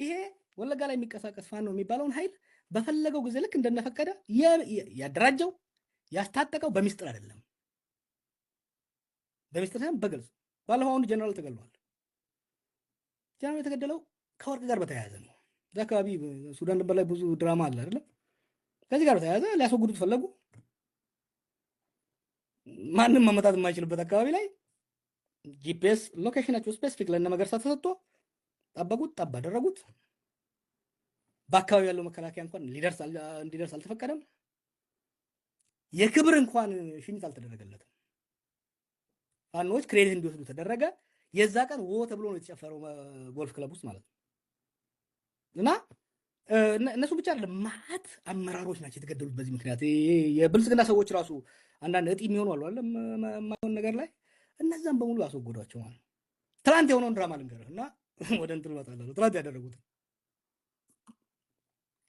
ይሄ ወለጋ ላይ የሚቀሳቀስ ፋኖ የሚባለውን ኃይል በፈለገው ጊዜ ልክ እንደነፈቀደ ያደራጀው ያስታጠቀው በሚስጥር አይደለም። በሚስጥር ሳይሆን በግልጽ ባለፈው አንዱ ጀነራል ተገድሏል። ጀነራል የተገደለው ከወርቅ ጋር በተያያዘ ነው። እዛ አካባቢ ሱዳን ድንበር ላይ ብዙ ድራማ አለ አይደለም? ከዚህ ጋር በተያያዘ ሊያስወግዱት ፈለጉ። ማንም መመታት የማይችልበት አካባቢ ላይ ጂፒኤስ ሎኬሽናቸው ስፔሲፊክ ለእነ መገርሳ ተሰጥቶ ጠበቁት፣ ጠብ አደረጉት። በአካባቢ ያለው መከላከያ እንኳን እንዲደርስ አልተፈቀደም። የክብር እንኳን ሽኝት አልተደረገለትም። ፋኖች ክሬዲት እንዲወስዱ ተደረገ። የዛ ቀን ተብሎ ነው የተጨፈረው ጎልፍ ክለብ ውስጥ ማለት ነው። እና እነሱ ብቻ አይደለም ማት አመራሮች ናቸው የተገደሉት በዚህ ምክንያት። የብልጽግና ሰዎች ራሱ አንዳንድ እጢ የሚሆኑ አሉ አይደል? የማይሆን ነገር ላይ እነዛን በሙሉ አስወገዷቸው ማለት ነው። ትናንት የሆነውን ድራማ ልንገርህ እና ወደ እንትን እመጣለሁ። ትናንት ያደረጉት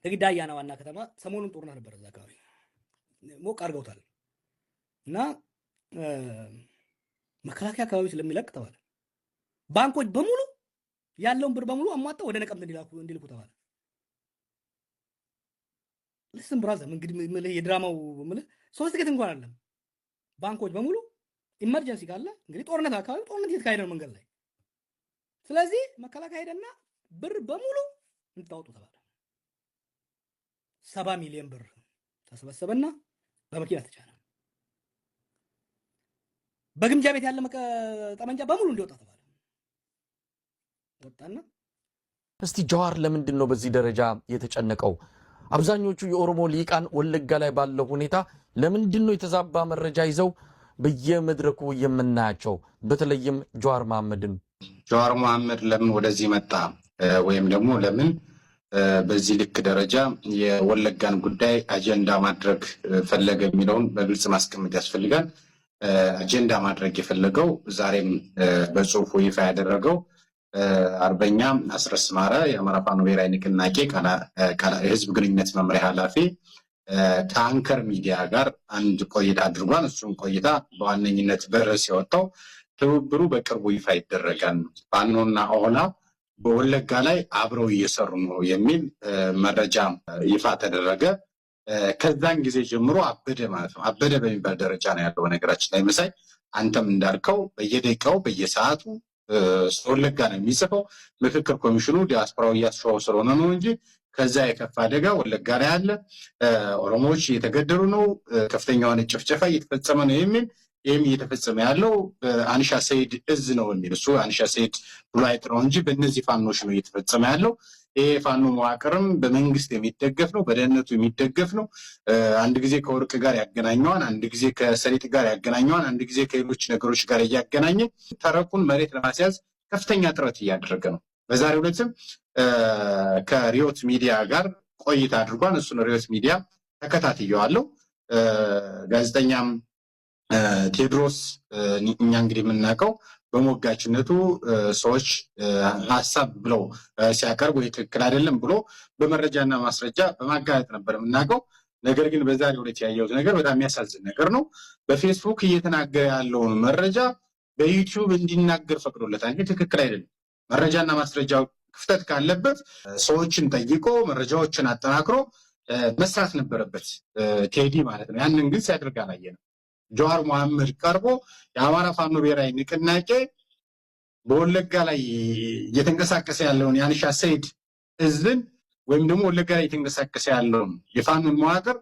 ለጊዳ አያና ዋና ከተማ ሰሞኑን ጦርነት ነበር። እዛ አካባቢ ሞቅ አድርገውታል እና መከላከያ አካባቢ ስለሚለቅ ተባለ ባንኮች በሙሉ ያለውን ብር በሙሉ አሟጣው ወደ ነቀምት እንዲልኩ ተባለ። ለስም ብራዘር እንግዲህ የድራማው ሶስት ጥቂት እንኳን አይደለም። ባንኮች በሙሉ ኢመርጀንሲ ካለ እንግዲህ ጦርነት አካባቢ ጦርነት እየተካሄደ ነው መንገድ ላይ። ስለዚህ መከላከያ ሄደና ብር በሙሉ እንታወጡ ተባለ። 70 ሚሊዮን ብር ተሰበሰበና በመኪና ተጫነ። በግምጃ ቤት ያለ ጠመንጃ በሙሉ እንዲወጣ ተባለ። ወጣና እስቲ ጀዋር ለምንድን ነው በዚህ ደረጃ የተጨነቀው? አብዛኞቹ የኦሮሞ ሊቃን ወለጋ ላይ ባለው ሁኔታ ለምንድን ነው የተዛባ መረጃ ይዘው በየመድረኩ የምናያቸው? በተለይም ጀዋር መሐመድ ለምን ወደዚህ መጣ ወይም ደግሞ ለምን በዚህ ልክ ደረጃ የወለጋን ጉዳይ አጀንዳ ማድረግ ፈለገ የሚለውን በግልጽ ማስቀመጥ ያስፈልጋል። አጀንዳ ማድረግ የፈለገው ዛሬም በጽሁፉ ይፋ ያደረገው አርበኛ አስረስ ማረ የአማራ ፋኖ ብሔራዊ ንቅናቄ የህዝብ ግንኙነት መምሪያ ኃላፊ ከአንከር ሚዲያ ጋር አንድ ቆይታ አድርጓል። እሱም ቆይታ በዋነኝነት በርዕስ የወጣው ትብብሩ በቅርቡ ይፋ ይደረጋል፣ ፋኖና ኦላ በወለጋ ላይ አብረው እየሰሩ ነው የሚል መረጃ ይፋ ተደረገ። ከዛን ጊዜ ጀምሮ አበደ ማለት ነው። አበደ በሚባል ደረጃ ነው ያለው። ነገራችን ላይ መሳይ አንተም እንዳልከው በየደቂቃው በየሰዓቱ ወለጋ ነው የሚጽፈው። ምክክር ኮሚሽኑ ዲያስፖራው እያስሸዋው ስለሆነ ነው እንጂ ከዛ የከፋ አደጋ ወለጋ ላይ አለ፣ ኦሮሞዎች እየተገደሉ ነው፣ ከፍተኛ የሆነ ጭፍጨፋ እየተፈጸመ ነው የሚል ይህም እየተፈጸመ ያለው አንሻ ሰይድ እዝ ነው የሚል እሱ አንሻ ሰይድ ብሎ አይጥረው እንጂ በእነዚህ ፋኖች ነው እየተፈጸመ ያለው። ይሄ ፋኖ መዋቅርም በመንግስት የሚደገፍ ነው፣ በደህንነቱ የሚደገፍ ነው። አንድ ጊዜ ከወርቅ ጋር ያገናኘዋን፣ አንድ ጊዜ ከሰሊጥ ጋር ያገናኘዋን፣ አንድ ጊዜ ከሌሎች ነገሮች ጋር እያገናኘ ተረኩን መሬት ለማስያዝ ከፍተኛ ጥረት እያደረገ ነው። በዛሬው ዕለትም ከሪዮት ሚዲያ ጋር ቆይታ አድርጓል። እሱን ሪዮት ሚዲያ ተከታትየዋለሁ። ጋዜጠኛም ቴዎድሮስ እኛ እንግዲህ የምናውቀው በሞጋችነቱ ሰዎች ሀሳብ ብለው ሲያቀርቡ ትክክል አይደለም ብሎ በመረጃና ማስረጃ በማጋለጥ ነበር የምናውቀው። ነገር ግን በዛሬው ዕለት ያየሁት ነገር በጣም የሚያሳዝን ነገር ነው። በፌስቡክ እየተናገረ ያለውን መረጃ በዩቲዩብ እንዲናገር ፈቅዶለታል። ይህ ትክክል አይደለም። መረጃና ማስረጃ ክፍተት ካለበት ሰዎችን ጠይቆ መረጃዎችን አጠናክሮ መስራት ነበረበት ቴዲ ማለት ነው። ያንን ግን ሲያደርግ አላየንም። ጀዋር መሐመድ ቀርቦ የአማራ ፋኖ ብሔራዊ ንቅናቄ በወለጋ ላይ እየተንቀሳቀሰ ያለውን የአንሻ ሰይድ እዝን ወይም ደግሞ ወለጋ ላይ እየተንቀሳቀሰ ያለውን የፋኖን መዋቅር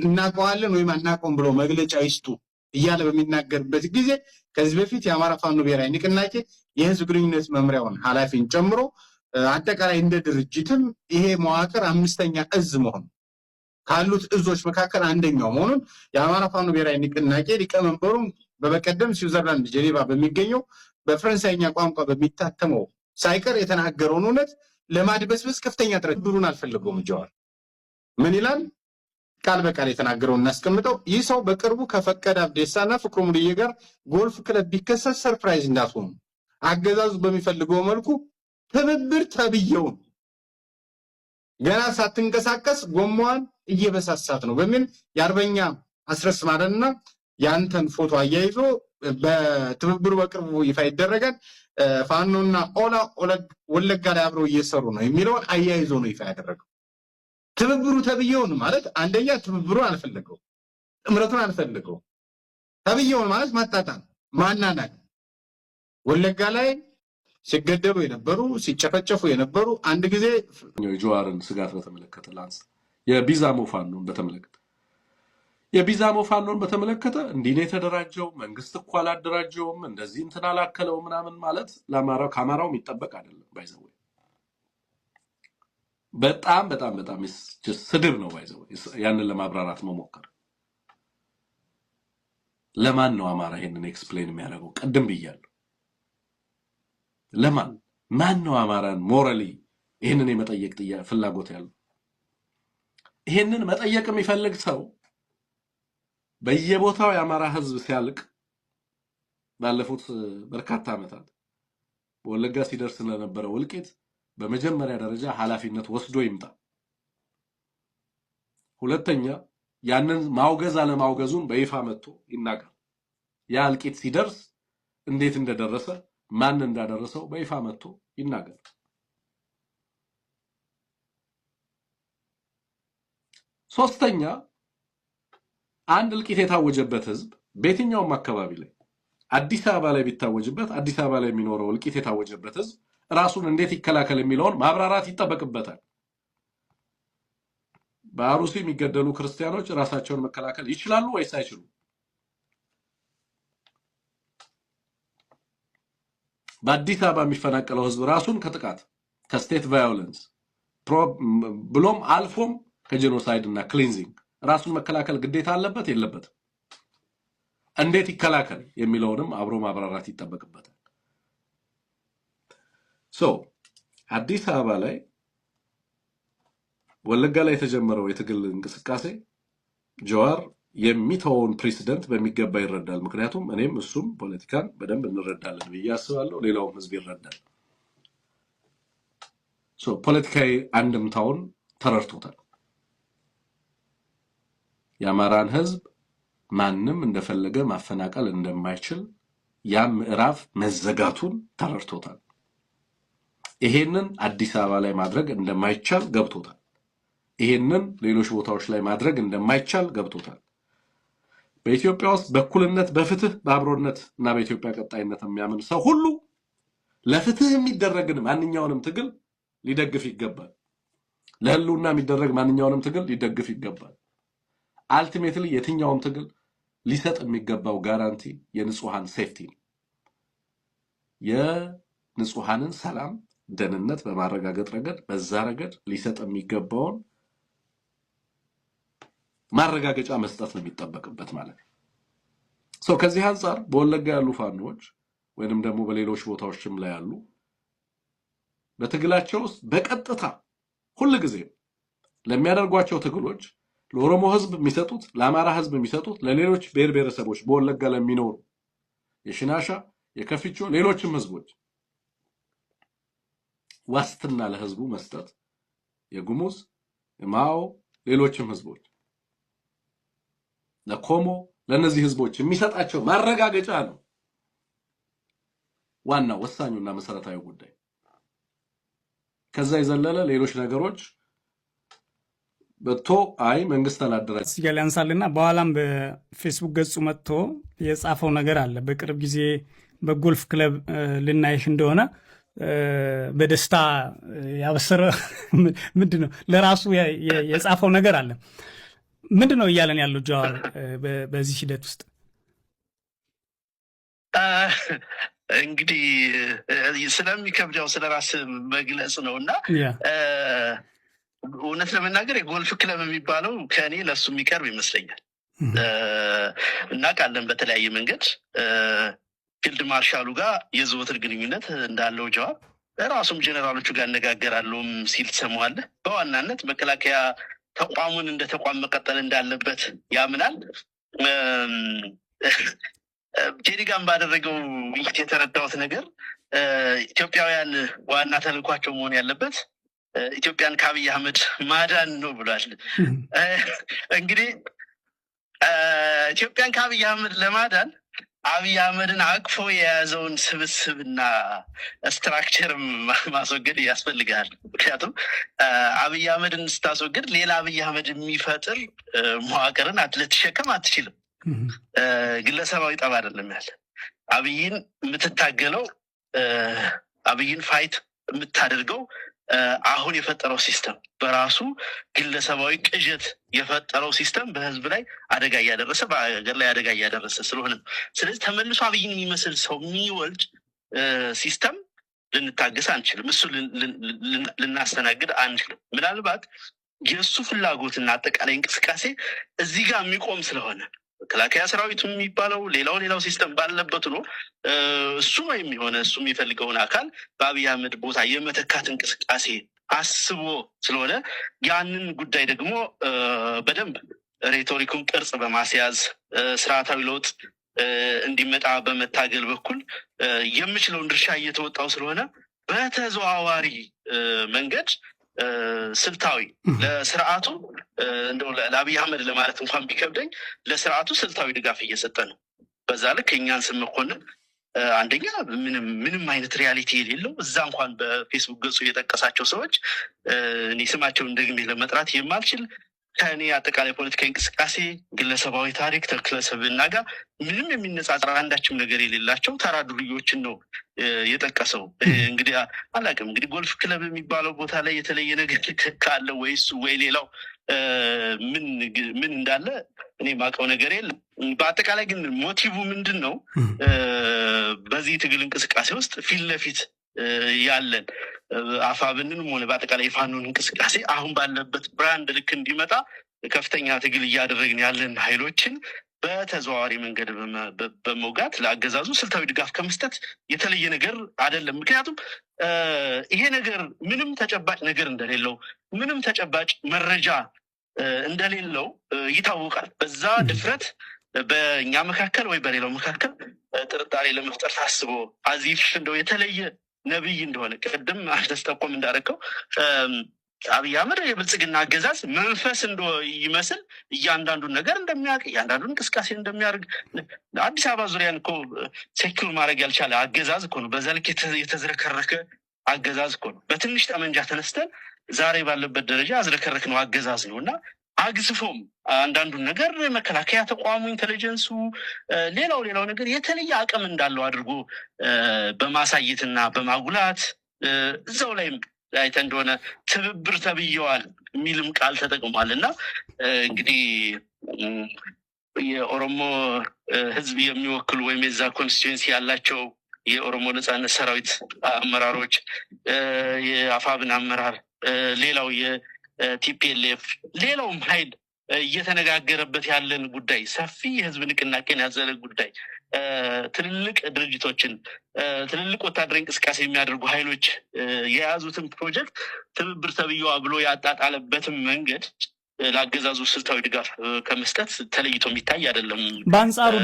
እናውቀዋለን ወይም አናውቀውም ብሎ መግለጫ ይስጡ እያለ በሚናገርበት ጊዜ ከዚህ በፊት የአማራ ፋኖ ብሔራዊ ንቅናቄ የህዝብ ግንኙነት መምሪያውን ኃላፊን ጨምሮ አጠቃላይ እንደ ድርጅትም ይሄ መዋቅር 5ኛ እዝ መሆኑ ካሉት እዞች መካከል አንደኛው መሆኑን የአማራ ፋኖ ብሔራዊ ንቅናቄ ሊቀመንበሩም በበቀደም ስዊዘርላንድ ጄኔቫ በሚገኘው በፈረንሳይኛ ቋንቋ በሚታተመው ሳይቀር የተናገረውን እውነት ለማድበስበስ ከፍተኛ ጥረት ብሩን አልፈለገውም። ጀዋር ምን ይላል? ቃል በቃል የተናገረውን እናስቀምጠው። ይህ ሰው በቅርቡ ከፈቀደ አብዴሳና ፍቅሩ ሙልዬ ጋር ጎልፍ ክለብ ቢከሰስ ሰርፕራይዝ እንዳትሆኑ፣ አገዛዙ በሚፈልገው መልኩ ትብብር ተብየውን ገና ሳትንቀሳቀስ ጎማዋን እየበሳሳት ነው በሚል የአርበኛ አስረስ ማረና ያንተን ፎቶ አያይዞ በትብብሩ በቅርቡ ይፋ ይደረጋል፣ ፋኖና ኦላ ወለጋ ላይ አብረው እየሰሩ ነው የሚለውን አያይዞ ነው ይፋ ያደረገው። ትብብሩ ተብየውን ማለት አንደኛ ትብብሩን አልፈለገው፣ ጥምረቱን አልፈለገው። ተብየውን ማለት ማጣጣም ማናናቅ ወለጋ ላይ ሲገደሉ የነበሩ ሲጨፈጨፉ የነበሩ አንድ ጊዜ የጀዋርን ስጋት በተመለከተ ላንስ የቢዛሞ ፋኖን በተመለከተ የቢዛሞ ፋኖን በተመለከተ እንዲህ ነው የተደራጀው፣ መንግስት እኮ አላደራጀውም፣ እንደዚህ እንትን አላከለው ምናምን ማለት ለአማራው ከአማራው የሚጠበቅ አይደለም። ባይዘው በጣም በጣም በጣም ስድብ ነው። ባይዘው ያንን ለማብራራት መሞከር ለማን ነው አማራ ይሄንን ኤክስፕሌን የሚያደርገው? ቅድም ብያለሁ። ለማን ማን ነው አማራን ሞራሊ ይሄንን የመጠየቅ ፍላጎት ያለው? ይሄንን መጠየቅ የሚፈልግ ሰው በየቦታው የአማራ ህዝብ ሲያልቅ ባለፉት በርካታ ዓመታት በወለጋ ሲደርስ ለነበረው እልቂት በመጀመሪያ ደረጃ ኃላፊነት ወስዶ ይምጣ። ሁለተኛ ያንን ማውገዝ አለማውገዙን በይፋ መጥቶ ይናገር። ያ እልቂት ሲደርስ እንዴት እንደደረሰ ማን እንዳደረሰው በይፋ መጥቶ ይናገር። ሶስተኛ አንድ እልቂት የታወጀበት ህዝብ በየትኛውም አካባቢ ላይ አዲስ አበባ ላይ ቢታወጅበት አዲስ አበባ ላይ የሚኖረው እልቂት የታወጀበት ህዝብ ራሱን እንዴት ይከላከል የሚለውን ማብራራት ይጠበቅበታል። በአሩሲ የሚገደሉ ክርስቲያኖች ራሳቸውን መከላከል ይችላሉ ወይስ አይችሉም? በአዲስ አበባ የሚፈናቀለው ህዝብ ራሱን ከጥቃት ከስቴት ቫዮለንስ ብሎም አልፎም ከጄኖሳይድ እና ክሊንዚንግ ራሱን መከላከል ግዴታ አለበት የለበትም? እንዴት ይከላከል የሚለውንም አብሮ ማብራራት ይጠበቅበታል። አዲስ አበባ ላይ ወለጋ ላይ የተጀመረው የትግል እንቅስቃሴ ጀዋር የሚተውን ፕሬሲደንት በሚገባ ይረዳል። ምክንያቱም እኔም እሱም ፖለቲካን በደንብ እንረዳለን ብዬ አስባለሁ። ሌላውም ህዝብ ይረዳል። ፖለቲካዊ አንድምታውን ተረድቶታል። የአማራን ህዝብ ማንም እንደፈለገ ማፈናቀል እንደማይችል ያ ምዕራፍ መዘጋቱን ተረድቶታል። ይሄንን አዲስ አበባ ላይ ማድረግ እንደማይቻል ገብቶታል። ይሄንን ሌሎች ቦታዎች ላይ ማድረግ እንደማይቻል ገብቶታል። በኢትዮጵያ ውስጥ በእኩልነት በፍትህ በአብሮነት እና በኢትዮጵያ ቀጣይነት የሚያምን ሰው ሁሉ ለፍትህ የሚደረግን ማንኛውንም ትግል ሊደግፍ ይገባል። ለህልውና የሚደረግ ማንኛውንም ትግል ሊደግፍ ይገባል። አልቲሜትሊ የትኛውም ትግል ሊሰጥ የሚገባው ጋራንቲ የንጹሃን ሴፍቲ ነው። የንጹሃንን ሰላም ደህንነት በማረጋገጥ ረገድ በዛ ረገድ ሊሰጥ የሚገባውን ማረጋገጫ መስጠት ነው የሚጠበቅበት ማለት ነው። ከዚህ አንፃር በወለጋ ያሉ ፋኖች ወይንም ደግሞ በሌሎች ቦታዎችም ላይ ያሉ በትግላቸው ውስጥ በቀጥታ ሁሉ ጊዜ ለሚያደርጓቸው ትግሎች ለኦሮሞ ህዝብ የሚሰጡት፣ ለአማራ ህዝብ የሚሰጡት፣ ለሌሎች ብሔር ብሔረሰቦች በወለጋ ለሚኖሩ የሽናሻ የከፊቾ ሌሎችም ህዝቦች ዋስትና ለህዝቡ መስጠት፣ የጉሙዝ የማኦ ሌሎችም ህዝቦች ለኮሞ ለነዚህ ህዝቦች የሚሰጣቸው ማረጋገጫ ነው ዋናው ወሳኙና መሰረታዊ ጉዳይ። ከዛ የዘለለ ሌሎች ነገሮች በቶ አይ መንግስት አላደረገ ሲገል ያንሳልና በኋላም በፌስቡክ ገጹ መጥቶ የጻፈው ነገር አለ። በቅርብ ጊዜ በጎልፍ ክለብ ልናይሽ እንደሆነ በደስታ ያበሰረ ምንድነው ለራሱ የጻፈው ነገር አለ። ምንድነው እያለን ያለው ጀዋር በዚህ ሂደት ውስጥ? እንግዲህ ስለሚከብደው ስለራስ መግለጽ ነውና እውነት ለመናገር የጎልፍ ክለብ የሚባለው ከእኔ ለሱ የሚቀርብ ይመስለኛል። እናውቃለን በተለያየ መንገድ ፊልድ ማርሻሉ ጋር የዘወትር ግንኙነት እንዳለው ጀዋር ራሱም ጀነራሎቹ ጋር እነጋገራለሁም ሲል ትሰማዋለህ። በዋናነት መከላከያ ተቋሙን እንደ ተቋም መቀጠል እንዳለበት ያምናል። ጄሪጋን ባደረገው ውይይት የተረዳሁት ነገር ኢትዮጵያውያን ዋና ተልዕኳቸው መሆን ያለበት ኢትዮጵያን ከአብይ አህመድ ማዳን ነው ብሏል። እንግዲህ ኢትዮጵያን ከአብይ አህመድ ለማዳን አብይ አህመድን አቅፎ የያዘውን ስብስብና ስትራክቸር ማስወገድ ያስፈልጋል። ምክንያቱም አብይ አህመድን ስታስወግድ ሌላ አብይ አህመድ የሚፈጥር መዋቅርን ልትሸከም አትችልም። ግለሰባዊ ጠብ አይደለም ያለ አብይን የምትታገለው አብይን ፋይት የምታደርገው አሁን የፈጠረው ሲስተም በራሱ ግለሰባዊ ቅዠት የፈጠረው ሲስተም በህዝብ ላይ አደጋ እያደረሰ በሀገር ላይ አደጋ እያደረሰ ስለሆነ ስለዚህ ተመልሶ አብይን የሚመስል ሰው የሚወልድ ሲስተም ልንታገስ አንችልም። እሱ ልናስተናግድ አንችልም። ምናልባት የእሱ ፍላጎትና አጠቃላይ እንቅስቃሴ እዚህ ጋር የሚቆም ስለሆነ መከላከያ ሰራዊቱ የሚባለው ሌላው ሲስተም ባለበት ነው እሱ ነው የሚሆነ እሱ የሚፈልገውን አካል በአብይ አህመድ ቦታ የመተካት እንቅስቃሴ አስቦ ስለሆነ ያንን ጉዳይ ደግሞ በደንብ ሬቶሪኩን ቅርጽ በማስያዝ ስርዓታዊ ለውጥ እንዲመጣ በመታገል በኩል የምችለውን ድርሻ እየተወጣው ስለሆነ በተዘዋዋሪ መንገድ ስልታዊ ለስርዓቱ እንደው ለአብይ አህመድ ለማለት እንኳን ቢከብደኝ ለስርዓቱ ስልታዊ ድጋፍ እየሰጠ ነው። በዛ ልክ እኛን ስም መኮንን አንደኛ ምንም አይነት ሪያሊቲ የሌለው እዛ እንኳን በፌስቡክ ገጹ የጠቀሳቸው ሰዎች እኔ ስማቸውን ደግሜ ለመጥራት የማልችል ከእኔ አጠቃላይ ፖለቲካዊ እንቅስቃሴ ግለሰባዊ ታሪክ ተክለሰብና ጋር ምንም የሚነጻጸር አንዳችም ነገር የሌላቸው ተራ ዱርዬዎችን ነው የጠቀሰው። እንግዲህ አላውቅም እንግዲህ ጎልፍ ክለብ የሚባለው ቦታ ላይ የተለየ ነገር ካለ ወይ እሱ ወይ ሌላው ምን እንዳለ እኔ ማውቀው ነገር የለም። በአጠቃላይ ግን ሞቲቭ ምንድን ነው? በዚህ ትግል እንቅስቃሴ ውስጥ ፊት ለፊት ያለን አፋብንንም ሆነ በአጠቃላይ የፋኖን እንቅስቃሴ አሁን ባለበት ብራንድ ልክ እንዲመጣ ከፍተኛ ትግል እያደረግን ያለን ኃይሎችን በተዘዋዋሪ መንገድ በመውጋት ለአገዛዙ ስልታዊ ድጋፍ ከመስጠት የተለየ ነገር አይደለም። ምክንያቱም ይሄ ነገር ምንም ተጨባጭ ነገር እንደሌለው ምንም ተጨባጭ መረጃ እንደሌለው ይታወቃል። በዛ ድፍረት በእኛ መካከል ወይ በሌላው መካከል ጥርጣሬ ለመፍጠር ታስቦ አዚፍ እንደው የተለየ ነብይ እንደሆነ ቅድም አስተስጠቆም እንዳደረገው አብይ አህመድ የብልጽግና አገዛዝ መንፈስ ይመስል እያንዳንዱን ነገር እንደሚያውቅ እያንዳንዱን እንቅስቃሴ እንደሚያደርግ አዲስ አበባ ዙሪያን እኮ ሴኩር ማድረግ ያልቻለ አገዛዝ እኮ ነው። በዛ ልክ የተዝረከረከ አገዛዝ እኮ ነው። በትንሽ ጠመንጃ ተነስተን ዛሬ ባለበት ደረጃ አዝረከረክ ነው አገዛዝ ነው እና አግዝፎም አንዳንዱን ነገር መከላከያ ተቋሙ ኢንቴሊጀንሱ ሌላው ነገር የተለየ አቅም እንዳለው አድርጎ በማሳየትና በማጉላት እዛው ላይም አይተ እንደሆነ ትብብር ተብየዋል የሚልም ቃል ተጠቅሟል። እና እንግዲህ የኦሮሞ ህዝብ የሚወክሉ ወይም የዛ ኮንስቲትዩንሲ ያላቸው የኦሮሞ ነጻነት ሰራዊት አመራሮች፣ የአፋብን አመራር፣ ሌላው የቲፒኤልኤፍ ሌላውም ኃይል እየተነጋገረበት ያለን ጉዳይ ሰፊ የህዝብ ንቅናቄን ያዘለ ጉዳይ ትልልቅ ድርጅቶችን ትልልቅ ወታደራዊ እንቅስቃሴ የሚያደርጉ ኃይሎች የያዙትን ፕሮጀክት ትብብር ተብዬዋ ብሎ ያጣጣለበትም መንገድ ለአገዛዙ ስልታዊ ድጋፍ ከመስጠት ተለይቶ የሚታይ አይደለም። በአንጻሩ